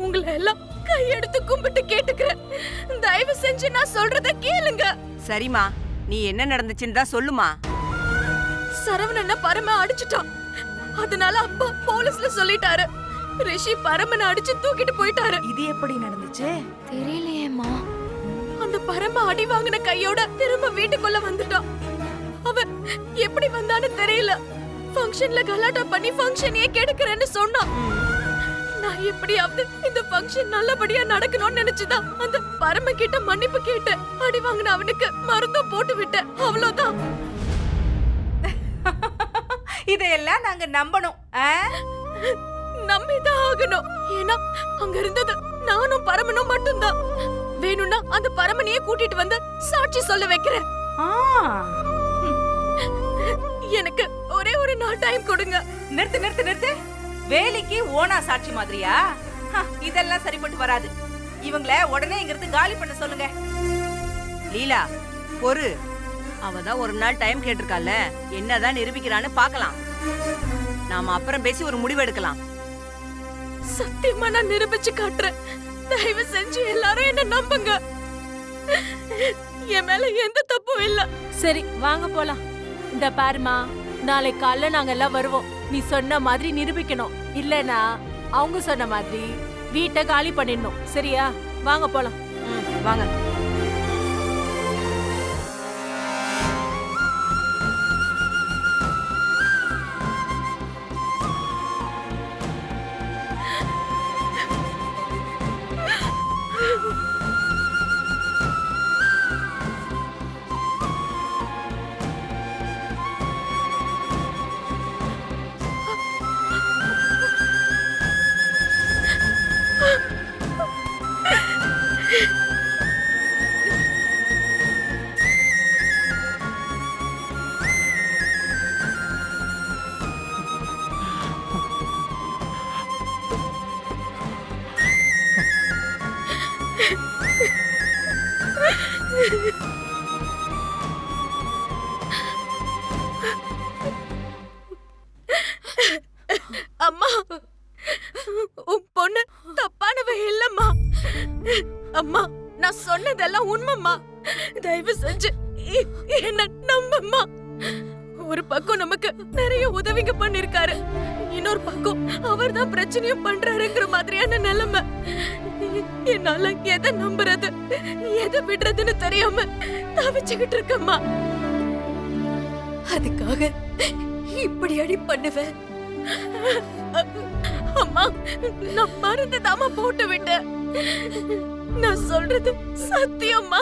உங்களை எல்லாம் கையெடுத்து கும்பிட்டு கேட்டுக்கிறேன். தயவு செஞ்சு நான் சொல்றத கேளுங்க. சரிம்மா, நீ என்ன நடந்துச்சுன்னு தான் சொல்லுமா. சரவணனை பரம அடிச்சுட்டான். அதனால அப்பா போலீஸ்ல சொல்லிட்டாரு. ரிஷி பரமனை அடிச்சு தூக்கிட்டு போயிட்டாரு. இது எப்படி நடந்துச்சு? தெரியலையேம்மா. அந்த பரம அடி வாங்கின கையோட திரும்ப வீட்டுக்குள்ள வந்துட்டான். அவன் எப்படி வந்தான்னு தெரியல. ஃபங்க்ஷன்ல கலாட்டா பண்ணி ஃபங்க்ஷனையே கெடுக்கிறேன்னு சொன்னான். நான் எப்படியாவது இந்த ஃபங்க்ஷன் நல்லபடியா நடக்கணும்னு நினைச்சுதான் அந்த பரம கிட்ட மன்னிப்பு கேட்டேன். அடி வாங்கின அவனுக்கு மருந்தும் போட்டு விட்டேன். அவ்வளவுதான். இதையெல்லாம் நாங்க நம்பணும். நம்பிதான் ஆகணும். ஏன்னா அங்க இருந்தது நானும் பரமனும் மட்டும்தான். வேணும்னா அந்த பரமனையே கூட்டிட்டு வந்து சாட்சி சொல்ல வைக்கிறேன். எனக்கு ஒரே ஒரு நாள் டைம் கொடுங்க. நிறுத்து நிறுத்து நிறுத்து. வேலைக்கு ஓனா சாட்சி மாதிரியா? இதெல்லாம் சரிப்பட்டு வராது. இவங்கள உடனே இங்கிருந்து காலி பண்ண சொல்லுங்க. லீலா பொறு, அவதான் ஒரு நாள் டைம் கேட்டிருக்கால, என்னதான் நிரூபிக்கிறான்னு பாக்கலாம். நாம அப்புறம் பேசி ஒரு முடிவு எடுக்கலாம். சத்தியமா நான் நிரூபிச்சு காட்டுறேன். தயவு செஞ்சு எல்லாரும் என்ன நம்புங்க. என் மேல எந்த தப்பும் இல்ல. சரி வாங்க போலாம். இந்த பாருமா, நாளை காலைல நாங்க எல்லாம் வருவோம். நீ சொன்ன மாதிரி நிரூபிக்கணும். இல்லனா அவங்க சொன்ன மாதிரி வீட்டை காலி பண்ணிடணும். சரியா? வாங்க போலாம். வாங்க. அம்மா, உன் பொண்ணு தப்பானவ இல்லம்மா. அம்மா, நான் சொன்னதெல்லாம் உண்மைம்மா. தயவு செஞ்சு என்ன நம்பம்மா. ஒரு பக்கம் நமக்கு நிறைய உதவிங்க பண்ணிருக்காரு, இன்னொரு பக்கம் அவர் தான் பிரச்சனையும் பண்றாருங்கிற மாதிரியான நிலைமை. என்னால எதை நம்புறது எதை விடுறதுன்னு தெரியாம தவிச்சுக்கிட்டு இருக்கம்மா. அதுக்காக இப்படி அடி பண்ணுவேன். அம்மா, நான் மருந்து தாமா போட்டு விட்டேன். நான் சொல்றது சத்தியம்மா.